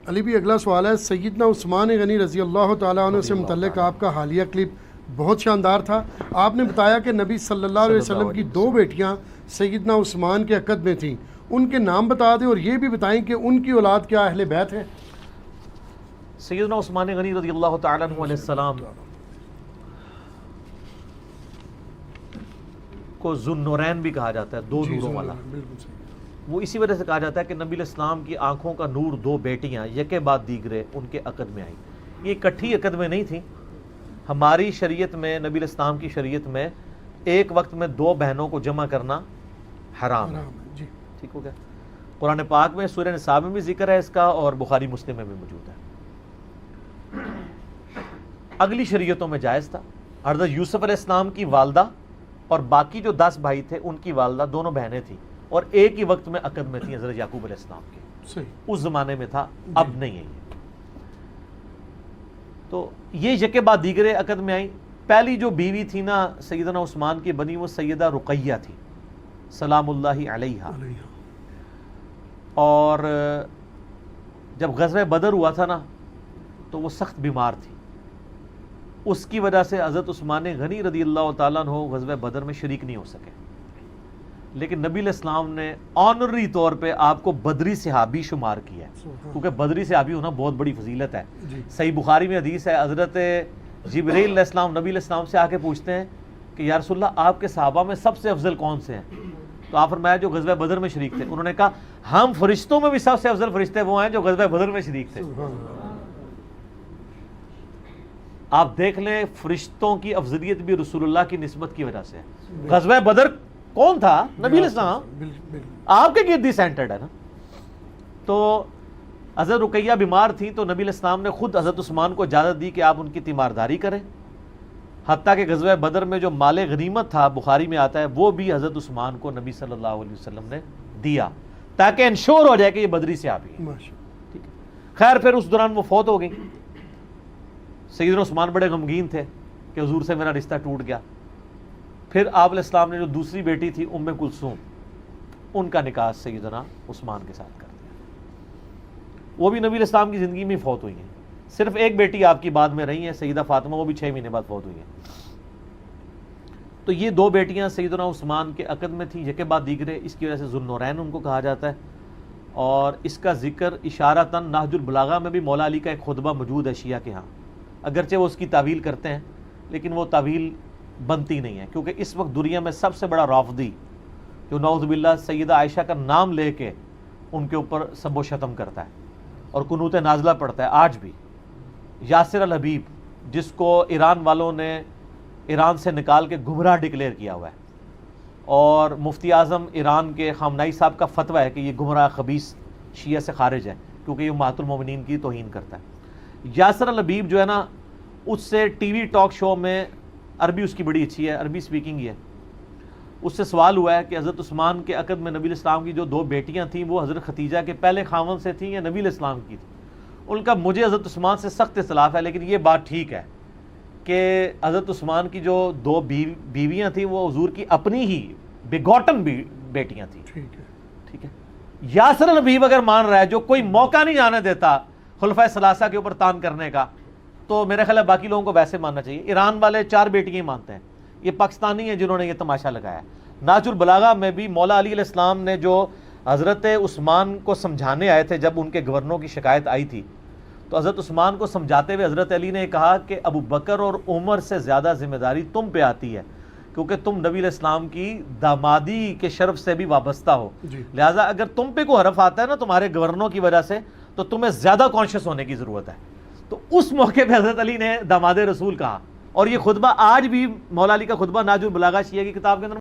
علی بھی اگلا سوال ہے، سیدنا عثمان غنی رضی اللہ تعالیٰ عنہ سے متعلق آپ کا حالیہ کلپ بہت شاندار تھا۔ آپ نے بتایا کہ نبی صلی اللہ علیہ وسلم کی 2 بیٹیاں سیدنا عثمان کے عقد میں تھیں، ان کے نام بتا دیں اور یہ بھی بتائیں کہ ان کی اولاد کیا اہل بیت ہے؟ سیدنا عثمان غنی رضی اللہ تعالیٰ عنہ علیہ السلام کو ذو النورین بھی کہا جاتا ہے، 2 نوروں والا۔ بالکل صحیح۔ وہ اسی وجہ سے کہا جاتا ہے کہ نبی علیہ السلام کی آنکھوں کا نور 2 بیٹیاں یکے بعد دیگرے ان کے عقد میں آئیں۔ یہ اکٹھی عقد میں نہیں تھیں۔ ہماری شریعت میں، نبی علیہ السلام کی شریعت میں ایک وقت میں 2 بہنوں کو جمع کرنا حرام ہے۔ جی ٹھیک ہو گیا۔ قرآن پاک میں سورہ نساء میں بھی ذکر ہے اس کا، اور بخاری مسلم میں بھی موجود ہے۔ اگلی شریعتوں میں جائز تھا۔ حضرت یوسف علیہ السلام کی والدہ اور باقی جو 10 بھائی تھے ان کی والدہ دونوں بہنیں تھیں، اور ایک ہی وقت میں عقد میں تھیں حضرت یعقوب علیہ السلام کی۔ صحیح۔ اس زمانے میں تھا، اب نہیں ہے یہ۔ تو یہ یکے بعد دیگرے عقد میں آئیں۔ پہلی جو بیوی تھی نا سیدنا عثمان کی بنی، وہ سیدہ رقیہ تھی سلام اللہ علیہا۔ اور جب غزوہ بدر ہوا تھا نا تو وہ سخت بیمار تھی، اس کی وجہ سے حضرت عثمان غنی رضی اللہ تعالیٰ عنہ غزوہ بدر میں شریک نہیں ہو سکے، لیکن نبی علیہ السلام نے آنری طور پہ آپ کو بدری صحابی شمار کیا ہے، کیونکہ بدری صحابی ہونا بہت بڑی فضیلت ہے۔ صحیح بخاری میں حدیث ہے، حضرت جبرائیل علیہ السلام نبی علیہ السلام سے آ کے پوچھتے ہیں کہ یا رسول اللہ آپ کے صحابہ میں سب سے افضل کون سے ہیں؟ تو آپ فرمایا جو غزوہ بدر میں شریک تھے۔ انہوں نے کہا ہم فرشتوں میں بھی سب سے افضل فرشتے وہ ہیں جو غزوہ بدر میں شریک تھے۔ آپ دیکھ لیں فرشتوں کی افضلیت بھی رسول اللہ کی نسبت کی وجہ سے ہے۔ غزوہ بدر کون تھا؟ نبی علیہ السلام، آپ کے گرد ہی سینٹرڈ ہے نا۔ تو حضرت رقیہ بیمار تھیں تو نبی علیہ السلام نے خود حضرت عثمان کو اجازت دی کہ آپ ان کی تیمارداری کریں، حتیٰ کہ غزوہ بدر میں جو مال غنیمت تھا بخاری میں آتا ہے وہ بھی حضرت عثمان کو نبی صلی اللہ علیہ وسلم نے دیا تاکہ انشور ہو جائے کہ یہ بدری صحابی ہے۔ ٹھیک ہے۔ خیر پھر اس دوران وہ فوت ہو گئی۔ سیدنا عثمان بڑے غمگین تھے کہ حضور سے میرا رشتہ ٹوٹ گیا۔ پھر آپ علیہ السلام نے جو دوسری بیٹی تھی ام کلثوم، ان کا نکاح سیدنا عثمان کے ساتھ کر دیا۔ وہ بھی نبی علیہ السلام کی زندگی میں فوت ہوئی ہیں۔ صرف ایک بیٹی آپ کی بعد میں رہی ہیں سیدہ فاطمہ، وہ بھی 6 مہینے بعد فوت ہوئی ہیں۔ تو یہ 2 بیٹیاں سیدنا عثمان کے عقد میں تھیں یکے بعد دیگرے، اس کی وجہ سے ذو النورین ان کو کہا جاتا ہے۔ اور اس کا ذکر اشارتاً نہج البلاغہ میں بھی مولا علی کا ایک خطبہ موجود ہے شیعہ کے ہاں، اگرچہ وہ اس کی تعویل کرتے ہیں لیکن وہ تعویل بنتی نہیں ہے، کیونکہ اس وقت دنیا میں سب سے بڑا رافضی جو نعوذ باللہ سیدہ عائشہ کا نام لے کے ان کے اوپر سب و شتم کرتا ہے اور قنوت نازلہ پڑھتا ہے آج بھی، یاسر الحبیب، جس کو ایران والوں نے ایران سے نکال کے گمراہ ڈکلیئر کیا ہوا ہے، اور مفتی اعظم ایران کے خامنائی صاحب کا فتویٰ ہے کہ یہ گمراہ خبیث شیعہ سے خارج ہے کیونکہ یہ امہات المومنین کی توہین کرتا ہے۔ یاسر الحبیب جو ہے نا، اس سے ٹی وی ٹاک شو میں، عربی اس کی بڑی اچھی ہے، عربی سپیکنگ ہی ہے، اس سے سوال ہوا ہے کہ حضرت عثمان کے عقد میں نبی علیہ السلام کی جو 2 بیٹیاں تھیں وہ حضرت ختیجہ کے پہلے خاوند سے تھیں یا نبی علیہ السلام کی تھیں؟ ان کا مجھے حضرت عثمان سے سخت اختلاف ہے، لیکن یہ بات ٹھیک ہے کہ حضرت عثمان کی جو 2 بیویاں تھیں وہ حضور کی اپنی ہی بیگوٹن بیٹیاں تھیں۔ ٹھیک ہے۔ یاسر الحبیب اگر مان رہا ہے، جو کوئی موقع نہیں جانے دیتا خلفائے ثلاثہ کے اوپر تان کرنے کا، تو میرے خیال ہے باقی لوگوں کو ویسے ماننا چاہیے۔ ایران والے 4 بیٹیاں ہی مانتے ہیں، یہ پاکستانی ہیں جنہوں نے یہ تماشا لگایا ہے۔ نہج البلاغہ میں بھی مولا علی علیہ السلام نے جو حضرت عثمان کو سمجھانے آئے تھے جب ان کے گورنروں کی شکایت آئی تھی، تو حضرت عثمان کو سمجھاتے ہوئے حضرت علی نے کہا کہ ابو بکر اور عمر سے زیادہ ذمہ داری تم پہ آتی ہے، کیونکہ تم نبی علیہ السلام کی دامادی کے شرف سے بھی وابستہ ہو، لہٰذا اگر تم پہ کوئی حرف آتا ہے نا تمہارے گورنروں کی وجہ سے، تو تمہیں زیادہ کانشیس ہونے کی ضرورت ہے۔ تو اس موقع پہ حضرت علی نے داماد رسول کہا، اور یہ خطبہ آج بھی مولا علی کا خطبہ نہج البلاغہ شیعہ کی کتاب کے اندر